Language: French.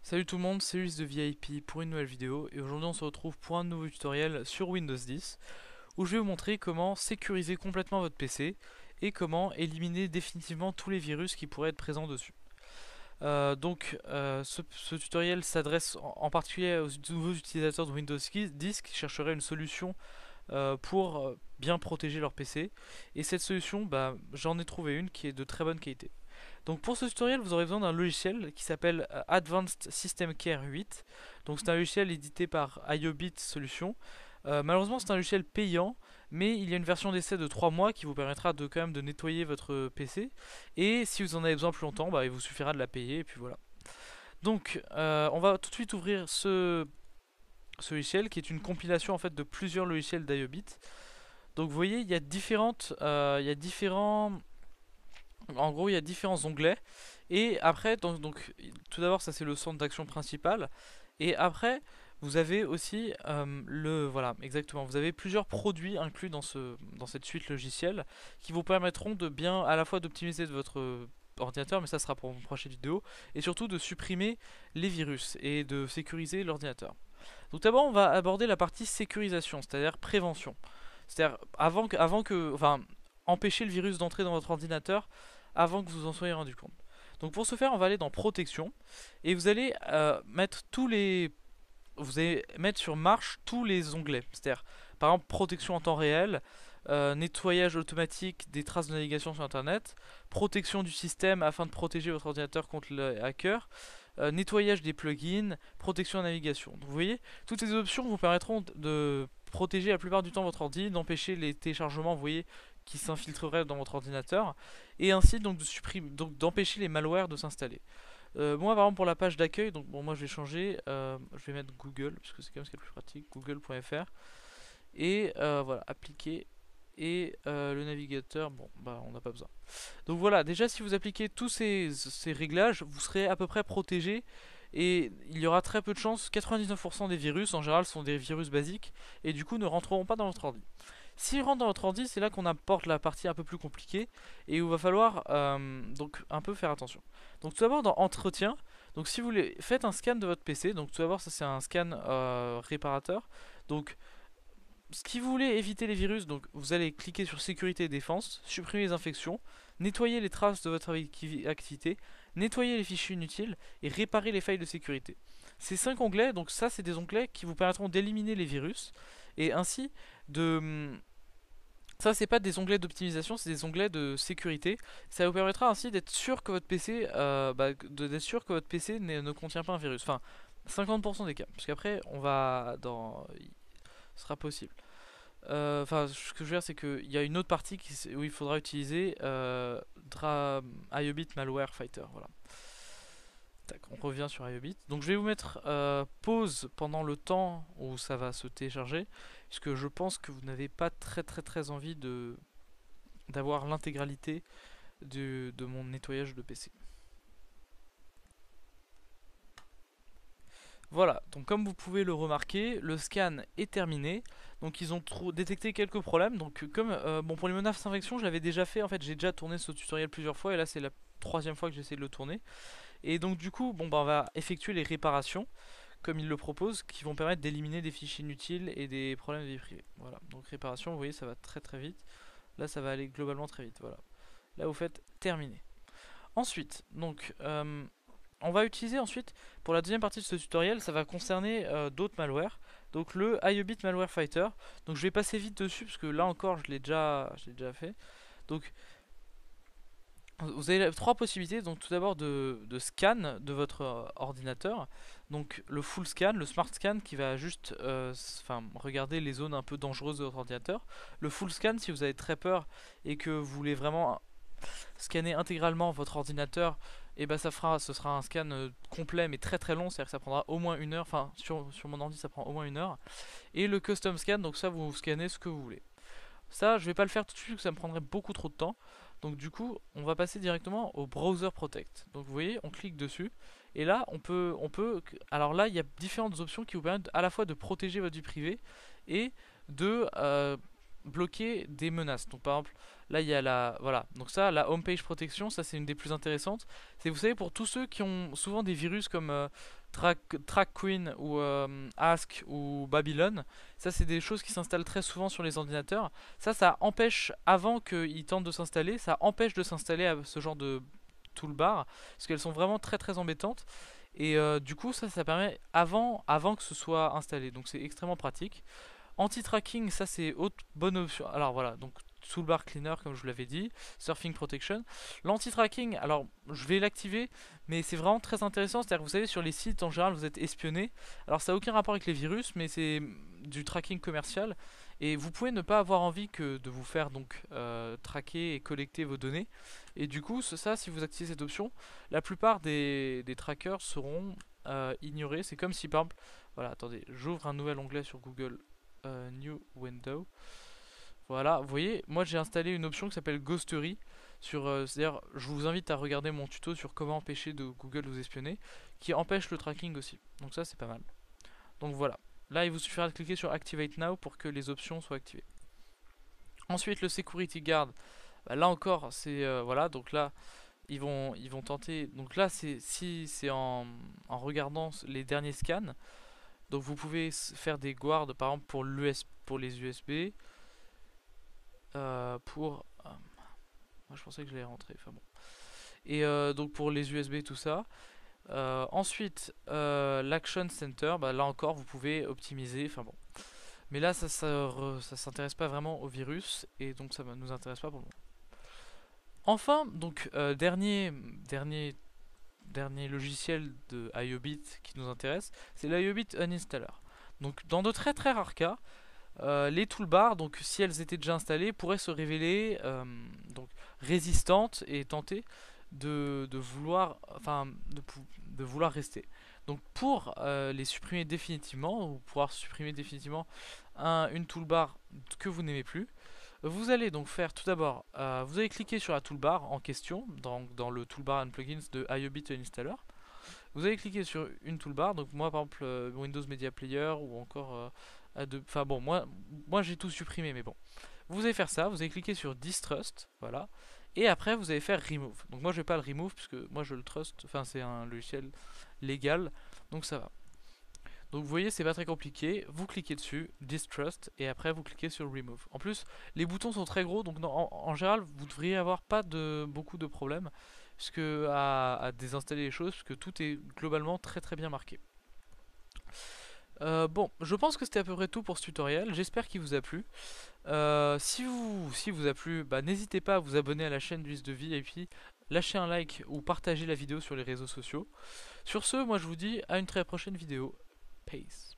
Salut tout le monde, c'est Ulysse de VIP pour une nouvelle vidéo et aujourd'hui on se retrouve pour un nouveau tutoriel sur Windows 10 où je vais vous montrer comment sécuriser complètement votre PC et comment éliminer définitivement tous les virus qui pourraient être présents dessus. Ce tutoriel s'adresse en particulier aux nouveaux utilisateurs de Windows 10 qui chercheraient une solution pour bien protéger leur PC, et cette solution, j'en ai trouvé une qui est de très bonne qualité. Donc pour ce tutoriel, vous aurez besoin d'un logiciel qui s'appelle Advanced System Care 8. Donc c'est un logiciel édité par IOBIT Solutions. Malheureusement, c'est un logiciel payant, mais il y a une version d'essai de 3 mois qui vous permettra de quand même de nettoyer votre PC. Et si vous en avez besoin plus longtemps, il vous suffira de la payer et puis voilà. Donc on va tout de suite ouvrir ce logiciel qui est une compilation en fait de plusieurs logiciels d'IOBIT. Donc vous voyez, il y a différents en gros, il y a différents onglets. Et après, tout d'abord, ça c'est le centre d'action principal. Et après, vous avez aussi voilà, exactement. Vous avez plusieurs produits inclus dans cette suite logicielle qui vous permettront de bien, à la fois d'optimiser votre ordinateur, mais ça sera pour une prochaine vidéo, et surtout de supprimer les virus et de sécuriser l'ordinateur. Donc d'abord, on va aborder la partie sécurisation, c'est-à-dire prévention. C'est-à-dire enfin, empêcher le virus d'entrer dans votre ordinateur avant que vous en soyez rendu compte. Donc pour ce faire, on va aller dans protection et vous allez mettre sur marche tous les onglets. C'est-à-dire par exemple protection en temps réel, nettoyage automatique des traces de navigation sur internet, protection du système afin de protéger votre ordinateur contre le hacker, nettoyage des plugins, protection de navigation. Donc vous voyez, toutes ces options vous permettront de protéger la plupart du temps votre ordi, d'empêcher les téléchargements, vous voyez, qui s'infiltreraient dans votre ordinateur, et ainsi donc d'empêcher les malwares de s'installer. Moi par exemple pour la page d'accueil, donc bon moi je vais changer, je vais mettre Google, parce que c'est quand même ce qui est le plus pratique, google.fr, et voilà, appliquer, et le navigateur, bon bah on n'a pas besoin. Donc voilà, déjà si vous appliquez tous ces réglages, vous serez à peu près protégé, et il y aura très peu de chances, 99% des virus en général sont des virus basiques, et du coup ne rentreront pas dans votre ordi. S'ils rentrent dans votre ordi, c'est là qu'on apporte la partie un peu plus compliquée et où il va falloir donc un peu faire attention. Donc tout d'abord dans entretien, donc si vous voulez, faites un scan de votre PC. Donc tout d'abord ça c'est un scan réparateur. Donc si vous voulez éviter les virus, donc vous allez cliquer sur sécurité et défense, supprimer les infections, nettoyer les traces de votre activité, nettoyer les fichiers inutiles et réparer les failles de sécurité. Ces 5 onglets, donc ça c'est des onglets qui vous permettront d'éliminer les virus et ainsi de ça, c'est pas des onglets d'optimisation, c'est des onglets de sécurité. Ça vous permettra ainsi d'être sûr que votre PC, d'être sûr que votre PC ne contient pas un virus. Enfin, 50% des cas, parce qu'après, ce sera possible. Enfin, ce que je veux dire, c'est qu'il y a une autre partie où il faudra utiliser IOBIT Malware Fighter. Voilà. Tac, on revient sur IOBIT. Donc je vais vous mettre pause pendant le temps où ça va se télécharger, puisque je pense que vous n'avez pas très envie d'avoir l'intégralité de mon nettoyage de PC. Voilà, donc comme vous pouvez le remarquer, le scan est terminé. Donc ils ont détecté quelques problèmes. Donc comme bon, pour les menaces d'infection, je l'avais déjà fait. En fait, j'ai déjà tourné ce tutoriel plusieurs fois et là c'est la troisième fois que j'essaie de le tourner. Et donc du coup, on va effectuer les réparations comme il le propose, qui vont permettre d'éliminer des fichiers inutiles et des problèmes de vie privée. Voilà, donc réparation, vous voyez, ça va très vite. Là, ça va aller globalement très vite. Voilà. Là, vous faites terminer. Ensuite, donc, on va utiliser ensuite, pour la deuxième partie de ce tutoriel, ça va concerner d'autres malwares. Donc le IOBIT Malware Fighter. Donc je vais passer vite dessus, parce que là encore, je l'ai déjà fait. Donc, vous avez trois possibilités. Donc tout d'abord de scan de votre ordinateur. Donc le full scan, le smart scan qui va juste regarder les zones un peu dangereuses de votre ordinateur. Le full scan si vous avez très peur et que vous voulez vraiment scanner intégralement votre ordinateur, et ce sera un scan complet mais très long, c'est-à-dire que ça prendra au moins une heure. Enfin sur mon ordi ça prend au moins une heure. Et le custom scan, donc ça vous scannez ce que vous voulez. Ça je vais pas le faire tout de suite parce que ça me prendrait beaucoup trop de temps. Donc du coup, on va passer directement au Browser Protect. Donc vous voyez, on clique dessus. Et là, alors là, il y a différentes options qui vous permettent à la fois de protéger votre vie privée et de bloquer des menaces. Donc par exemple, Là, il y a la, voilà. Donc ça, la home page protection, ça c'est une des plus intéressantes. C'est, vous savez, pour tous ceux qui ont souvent des virus comme Track Queen ou Ask ou Babylon, ça c'est des choses qui s'installent très souvent sur les ordinateurs. Ça empêche, avant qu'ils tentent de s'installer, ça empêche de s'installer à ce genre de toolbar, parce qu'elles sont vraiment très très embêtantes. Et du coup, ça permet avant que ce soit installé. Donc c'est extrêmement pratique. Anti-tracking, ça c'est autre bonne option. Alors voilà, donc toolbar cleaner comme je vous l'avais dit, surfing protection. L'anti-tracking, alors je vais l'activer, mais c'est vraiment très intéressant. C'est-à-dire que vous savez, sur les sites en général, vous êtes espionné. Alors ça n'a aucun rapport avec les virus, mais c'est du tracking commercial. Et vous pouvez ne pas avoir envie que de vous faire donc traquer et collecter vos données. Et du coup, ça, si vous activez cette option, la plupart des trackers seront ignorés. C'est comme si par exemple, voilà, attendez, j'ouvre un nouvel onglet sur Google. New Window. Voilà, vous voyez, moi j'ai installé une option qui s'appelle Ghostery. C'est-à-dire, je vous invite à regarder mon tuto sur comment empêcher de Google de vous espionner, qui empêche le tracking aussi. Donc ça c'est pas mal. Donc voilà. Là il vous suffira de cliquer sur Activate Now pour que les options soient activées. Ensuite le Security Guard. Bah, là encore, c'est voilà, donc là ils vont tenter. Donc là si c'est en regardant les derniers scans. Donc vous pouvez faire des guards par exemple pour les USB, moi je pensais que je l'avais rentré, enfin bon. Et donc pour les USB tout ça. Ensuite l'Action Center, bah, là encore vous pouvez optimiser, enfin bon. Mais là ça s'intéresse pas vraiment au virus et donc ça ne nous intéresse pas pour le moment. Enfin donc dernier logiciel de IOBIT qui nous intéresse, c'est l'IOBIT Uninstaller. Donc dans de très très rares cas, les toolbars, donc si elles étaient déjà installées, pourraient se révéler donc résistantes et tenter de vouloir, de vouloir rester. Donc pour les supprimer définitivement, ou pouvoir supprimer définitivement une toolbar que vous n'aimez plus, vous allez donc faire tout d'abord, vous allez cliquer sur la toolbar en question, dans le toolbar and plugins de IOBIT Uninstaller. Vous allez cliquer sur une toolbar, donc moi par exemple Windows Media Player ou encore enfin bon, moi j'ai tout supprimé, mais bon. Vous allez faire ça, vous allez cliquer sur Distrust, voilà, et après vous allez faire Remove. Donc moi je vais pas le Remove puisque moi je le trust, enfin c'est un logiciel légal, donc ça va. Donc vous voyez, c'est pas très compliqué, vous cliquez dessus, Distrust, et après vous cliquez sur Remove. En plus, les boutons sont très gros, donc en général, vous devriez avoir pas beaucoup de problèmes puisque à désinstaller les choses, puisque tout est globalement très très bien marqué. Bon, je pense que c'était à peu près tout pour ce tutoriel, j'espère qu'il vous a plu. Si vous a plu, bah, n'hésitez pas à vous abonner à la chaîne du de Vie et puis lâchez un like ou partagez la vidéo sur les réseaux sociaux. Sur ce, moi je vous dis à une très prochaine vidéo. Peace.